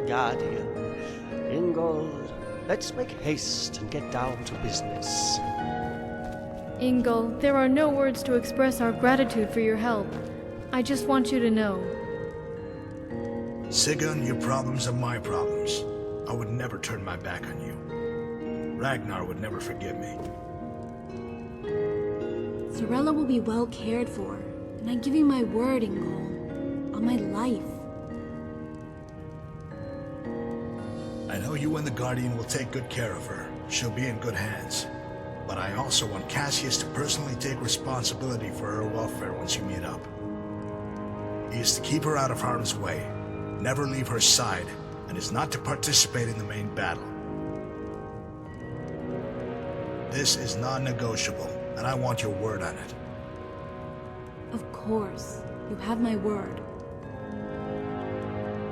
Guardian. Ingold, let's make haste and get down to business. Ingol, there are no words to express our gratitude for your help. I just want you to know. Sigurd, your problems are my problems. I would never turn my back on you. Ragnar would never forgive me. Sorella will be well cared for, and I give you my word, Ingol, on my life. I know you and the Guardian will take good care of her. She'll be in good hands. But I also want Cassius to personally take responsibility for her welfare once you meet up. He is to keep her out of harm's way, never leave her side, and is not to participate in the main battle. This is non-negotiable, and I want your word on it. Of course. You have my word.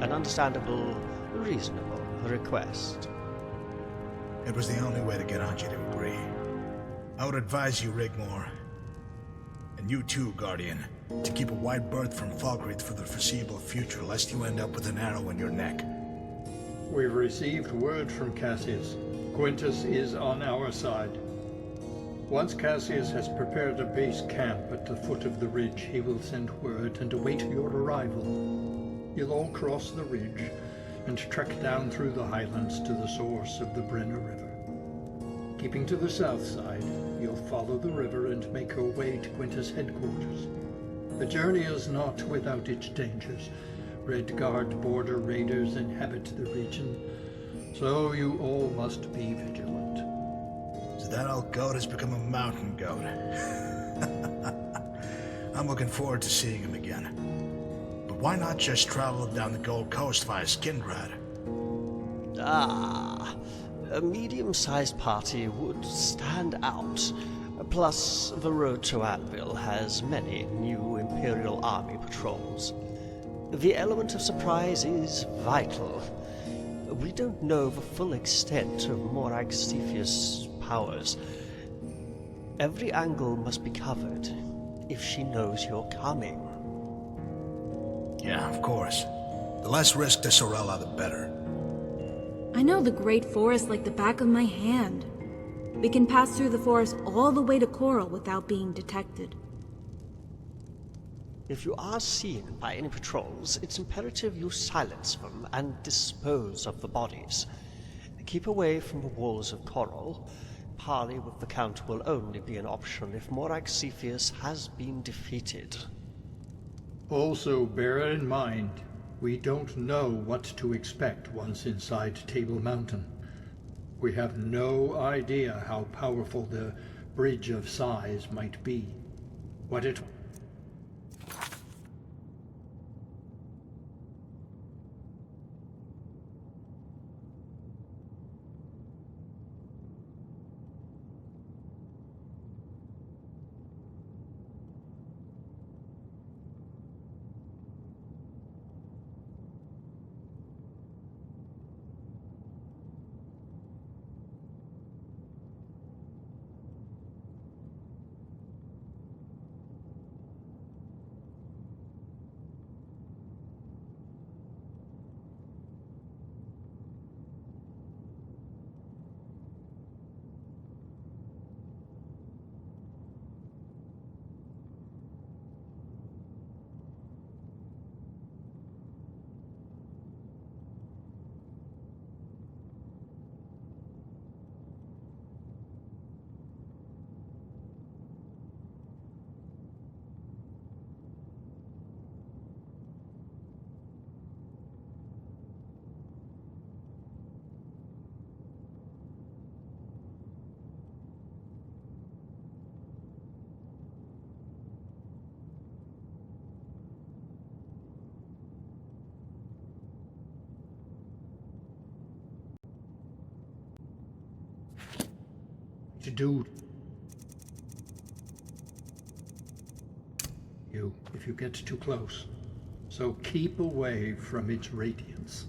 An understandable, reasonable request. It was the only way to get Angie to agree. I would advise you, Rigmor, and you too, Guardian, to keep a wide berth from Falkreath for the foreseeable future, lest you end up with an arrow in your neck. We've received word from Cassius. Quintus is on our side. Once Cassius has prepared a base camp at the foot of the ridge, he will send word and await your arrival. You'll all cross the ridge and trek down through the highlands to the source of the Brenner River. Keeping to the south side, you'll follow the river and make your way to Quintus' headquarters. The journey is not without its dangers. Red Guard border raiders inhabit the region, so you all must be vigilant. So that old goat has become a mountain goat. I'm looking forward to seeing him again. But why not just travel down the Gold Coast via Skingrad? A medium-sized party would stand out. Plus, the road to Anvil has many new Imperial Army patrols. The element of surprise is vital. We don't know the full extent of Morag Cepheus' powers. Every angle must be covered if she knows you're coming. Yeah, of course. The less risk to Sorella, the better. I know the Great Forest like the back of my hand. We can pass through the forest all the way to Coral without being detected. If you are seen by any patrols, it's imperative you silence them and dispose of the bodies. Keep away from the walls of Coral. Parley with the Count will only be an option if Morag Cepheus has been defeated. Also, bear in mind, we don't know what to expect once inside Table Mountain. We have no idea how powerful the Bridge of Sighs might be. What it... to do. If you get too close. So keep away from its radiance.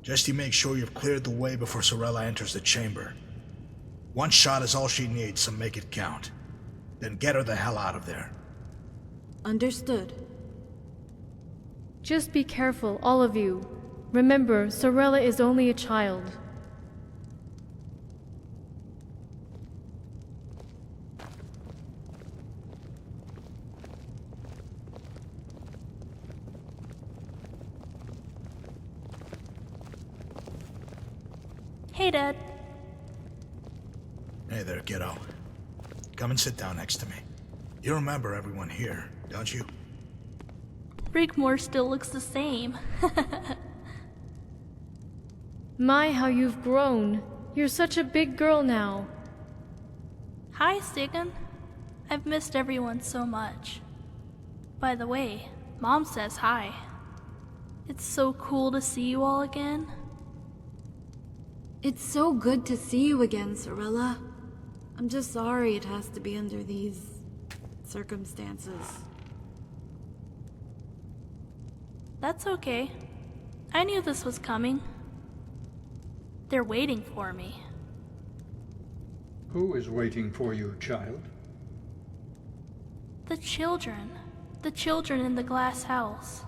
Just to make sure you've cleared the way before Sorella enters the chamber. One shot is all she needs, so make it count. Then get her the hell out of there. Understood. Just be careful, all of you. Remember, Sorella is only a child. Hey, Dad. Hey there, kiddo. Come and sit down next to me. You remember everyone here, don't you? Rigmor still looks the same. My, how you've grown. You're such a big girl now. Hi, Stigan. I've missed everyone so much. By the way, Mom says hi. It's so cool to see you all again. It's so good to see you again, Sorella. I'm just sorry it has to be under these circumstances. That's okay. I knew this was coming. They're waiting for me. Who is waiting for you, child? The children. The children in the glass house.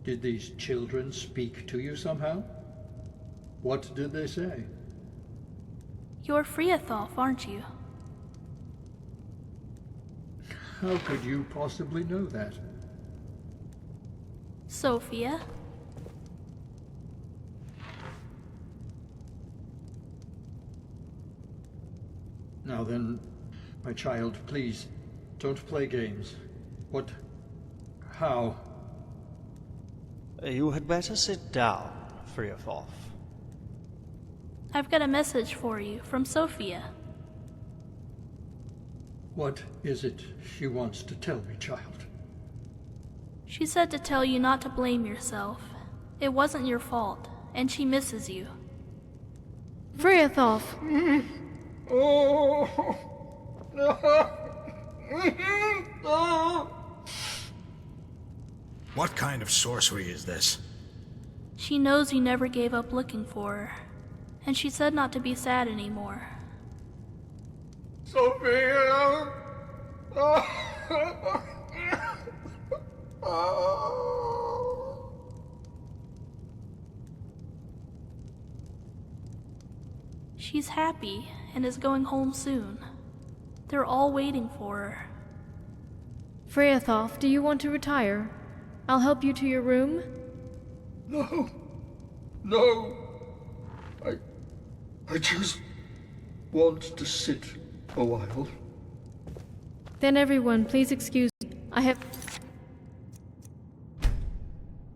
Did these children speak to you somehow? What did they say? You're Friathoff, aren't you? How could you possibly know that? Sophia? Now then, my child, please, don't play games. What? How? You had better sit down, Friathoff. I've got a message for you from Sophia. What is it she wants to tell me, child? She said to tell you not to blame yourself. It wasn't your fault, and she misses you. Friathoff! What kind of sorcery is this? She knows you never gave up looking for her, and she said not to be sad anymore. Sophia! She's happy and is going home soon. They're all waiting for her. Friathoff, do you want to retire? I'll help you to your room. No. No. I just want to sit a while. Then everyone, please excuse me. I have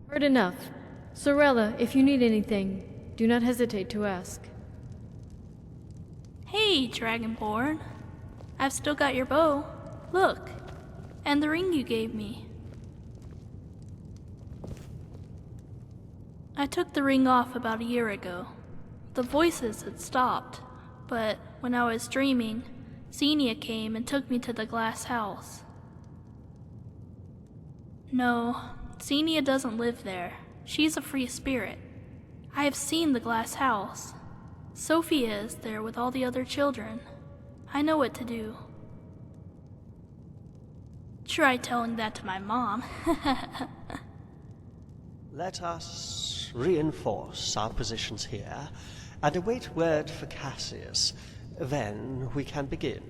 heard enough. Sorella, if you need anything, do not hesitate to ask. Hey, Dragonborn. I've still got your bow. Look. And the ring you gave me. I took the ring off about a year ago. The voices had stopped, but when I was dreaming, Xenia came and took me to the glass house. No, Xenia doesn't live there. She's a free spirit. I have seen the glass house. Sophia is there with all the other children. I know what to do. Try telling that to my mom. Let us reinforce our positions here and await word for Cassius. Then we can begin.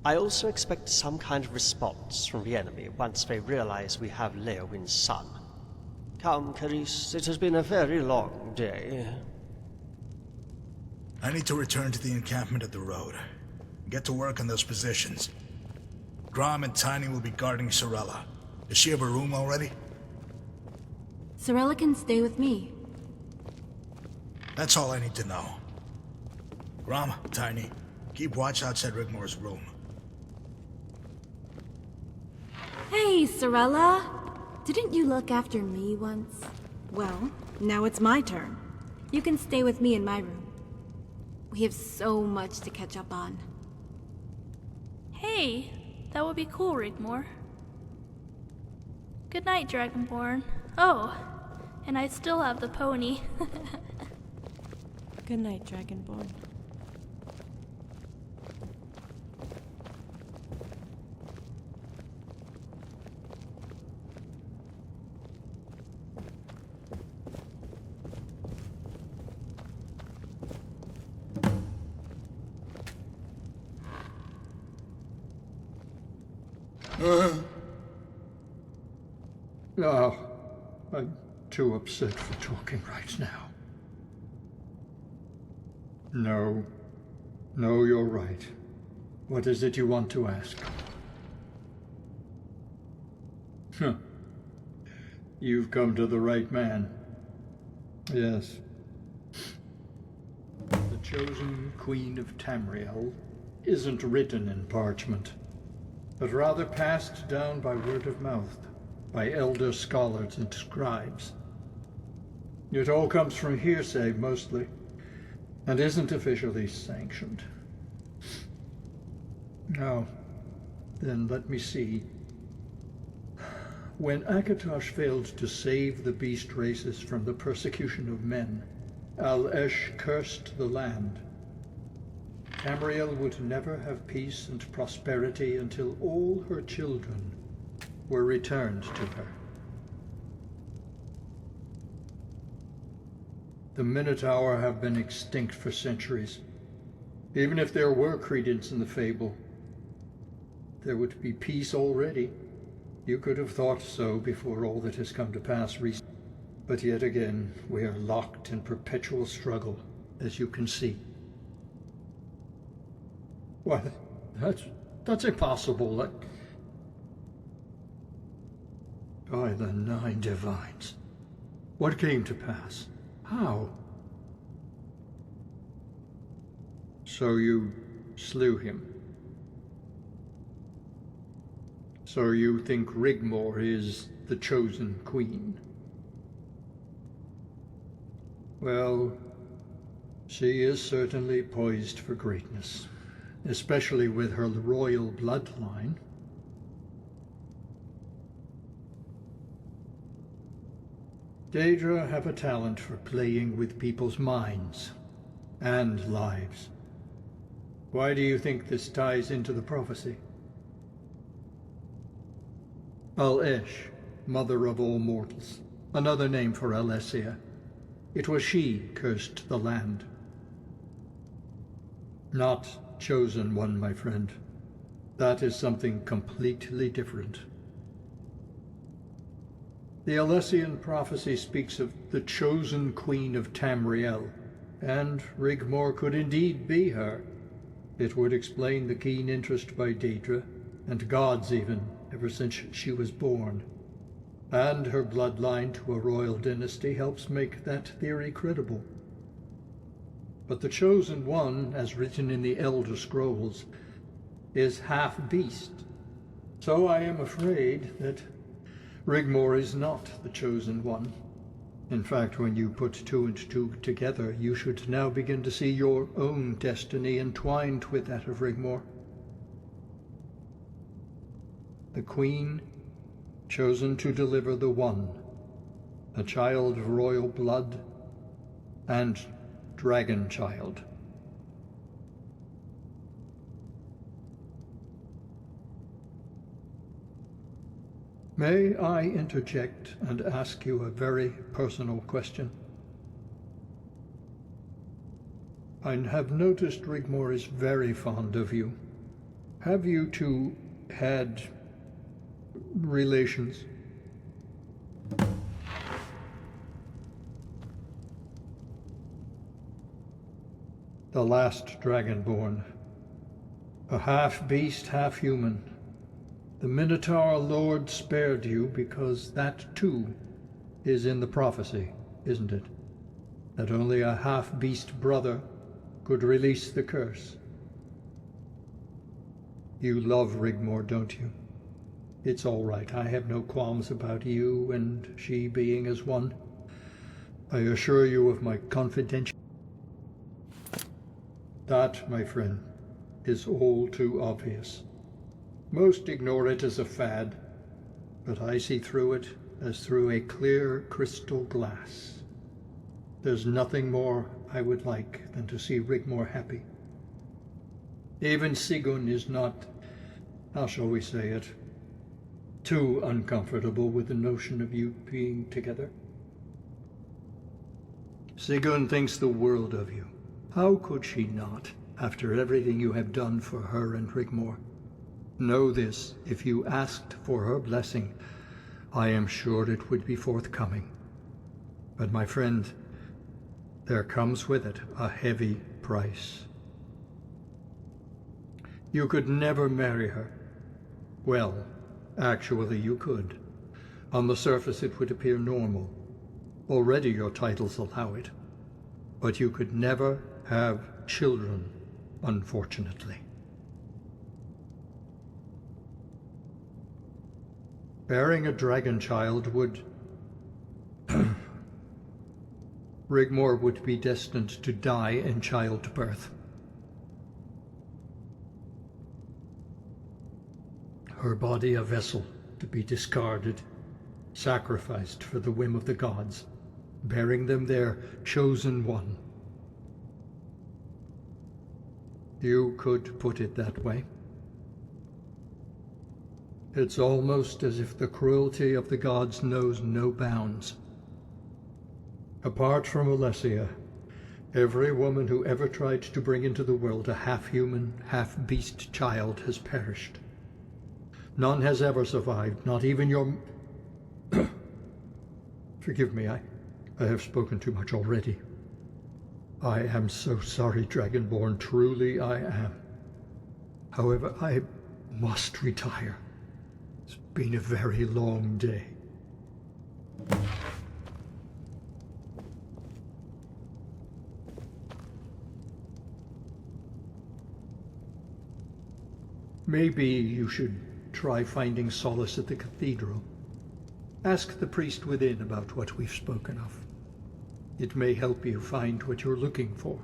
I also expect some kind of response from the enemy once they realize we have Leowin's son. Come, Carice, it has been a very long day. I need to return to the encampment at the road. Get to work on those positions. Grom and Tiny will be guarding Sorella. Does she have a room already? Sorella can stay with me. That's all I need to know. Grom, Tiny, keep watch outside Rigmor's room. Hey, Sorella! Didn't you look after me once? Well, now it's my turn. You can stay with me in my room. We have so much to catch up on. Hey, that would be cool, Rigmor. Good night, Dragonborn. Oh, and I still have the pony. Good night, Dragonborn. Oh, I'm too upset for talking right now. No, you're right. What is it you want to ask? Huh. You've come to the right man. Yes. The chosen Queen of Tamriel isn't written in parchment, but rather passed down by word of mouth, by elder scholars and scribes. It all comes from hearsay, mostly, and isn't officially sanctioned. Now, then let me see. When Akatosh failed to save the beast races from the persecution of men, Al-Esh cursed the land. Tamriel would never have peace and prosperity until all her children were returned to her. The Minotaur have been extinct for centuries. Even if there were credence in the fable, there would be peace already. You could have thought so before all that has come to pass recently. But yet again, we are locked in perpetual struggle, as you can see. What? That's impossible. By the 9 divines. What came to pass? How? So you slew him. So you think Rigmor is the chosen queen? Well, she is certainly poised for greatness, especially with her royal bloodline. Daedra have a talent for playing with people's minds and lives. Why do you think this ties into the prophecy? Al-Esh, mother of all mortals, another name for Alessia. It was she cursed the land. Not chosen one, my friend. That is something completely different. The Alessian prophecy speaks of the chosen queen of Tamriel, and Rigmor could indeed be her. It would explain the keen interest by Daedra, and gods even, ever since she was born. And her bloodline to a royal dynasty helps make that theory credible. But the Chosen One, as written in the Elder Scrolls, is half-beast. So I am afraid that Rigmor is not the Chosen One. In fact, when you put 2 and 2 together, you should now begin to see your own destiny entwined with that of Rigmor. The Queen, chosen to deliver the One, a child of royal blood and dragon child. May I interject and ask you a very personal question? I have noticed Rigmor is very fond of you. Have you two had relations? The last Dragonborn, a half-beast, half-human. The Minotaur Lord spared you because that, too, is in the prophecy, isn't it? That only a half-beast brother could release the curse. You love Rigmor, don't you? It's all right. I have no qualms about you and she being as one. I assure you of my confidential... That, my friend, is all too obvious. Most ignore it as a fad, but I see through it as through a clear crystal glass. There's nothing more I would like than to see Rigmor happy. Even Sigun is not, how shall we say it, too uncomfortable with the notion of you being together. Sigun thinks the world of you. How could she not, after everything you have done for her and Rigmor? Know this, if you asked for her blessing, I am sure it would be forthcoming. But my friend, there comes with it a heavy price. You could never marry her. Well, actually you could. On the surface it would appear normal. Already your titles allow it. But you could never have children, unfortunately. Bearing a dragon child would... Rigmor would be destined to die in childbirth. Her body a vessel to be discarded, sacrificed for the whim of the gods, bearing them their chosen one. You could put it that way. It's almost as if the cruelty of the gods knows no bounds. Apart from Alessia, every woman who ever tried to bring into the world a half-human, half-beast child has perished. None has ever survived, not even your... Forgive me, I have spoken too much already. I am so sorry, Dragonborn, truly I am. However, I must retire. It's been a very long day. Maybe you should try finding solace at the cathedral. Ask the priest within about what we've spoken of. It may help you find what you're looking for.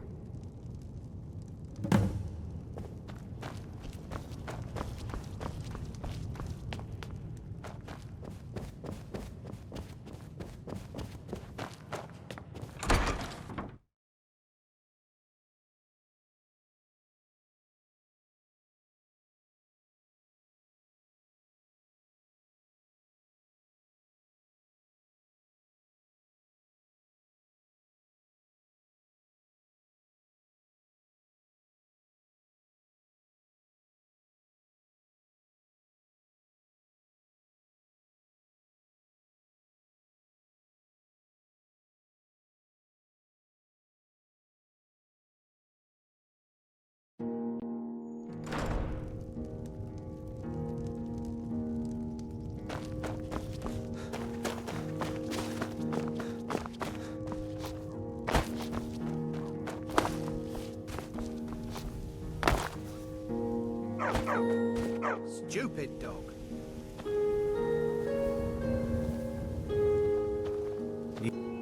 Stupid dog.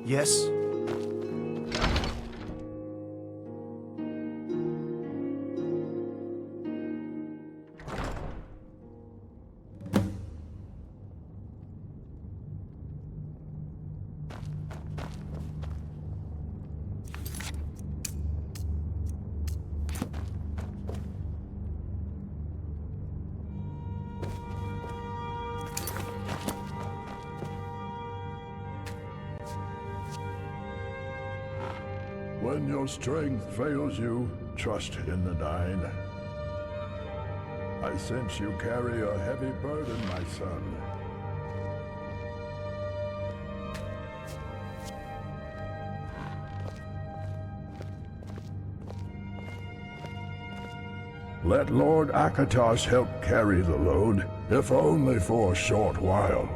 Yes? When your strength fails you, trust in the Nine. I sense you carry a heavy burden, my son. Let Lord Akatos help carry the load, if only for a short while.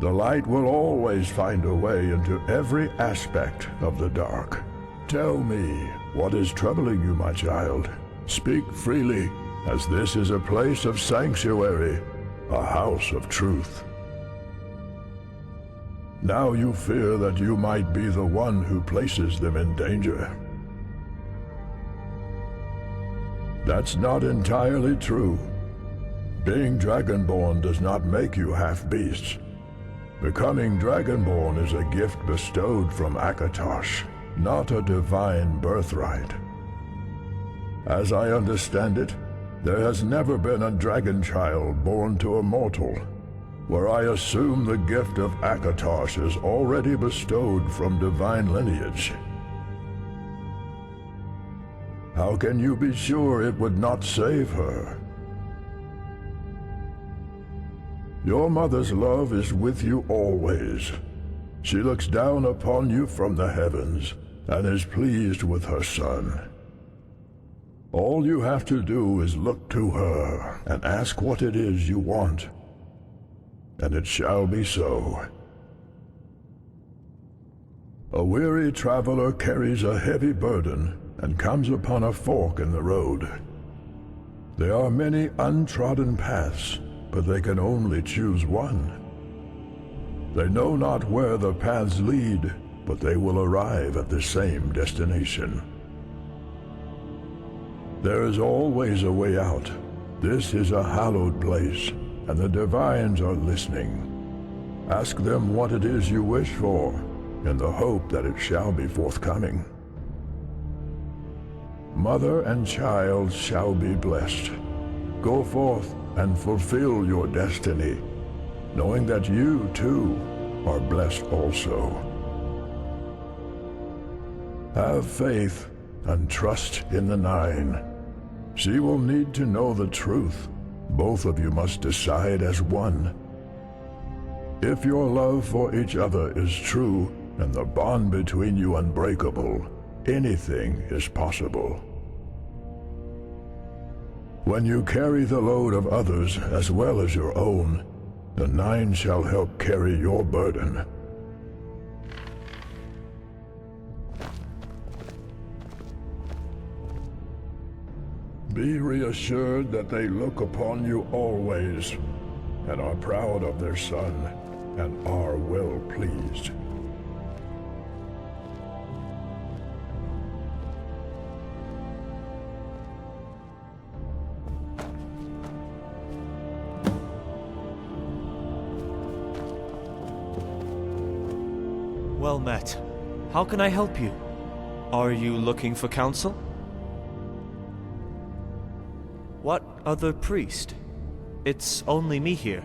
The light will always find a way into every aspect of the dark. Tell me, what is troubling you, my child? Speak freely, as this is a place of sanctuary, a house of truth. Now you fear that you might be the one who places them in danger. That's not entirely true. Being Dragonborn does not make you half-beasts. Becoming Dragonborn is a gift bestowed from Akatosh, not a divine birthright. As I understand it, there has never been a dragon child born to a mortal, where I assume the gift of Akatosh is already bestowed from divine lineage. How can you be sure it would not save her? Your mother's love is with you always. She looks down upon you from the heavens and is pleased with her son. All you have to do is look to her and ask what it is you want, and it shall be so. A weary traveler carries a heavy burden and comes upon a fork in the road. There are many untrodden paths, but they can only choose one. They know not where the paths lead, but they will arrive at the same destination. There is always a way out. This is a hallowed place, and the divines are listening. Ask them what it is you wish for, in the hope that it shall be forthcoming. Mother and child shall be blessed. Go forth and fulfill your destiny, knowing that you, too, are blessed also. Have faith and trust in the Nine. She will need to know the truth. Both of you must decide as one. If your love for each other is true and the bond between you unbreakable, anything is possible. When you carry the load of others as well as your own, the Nine shall help carry your burden. Be reassured that they look upon you always, and are proud of their son, and are well pleased. Well met. How can I help you? Are you looking for counsel? What other priest? It's only me here.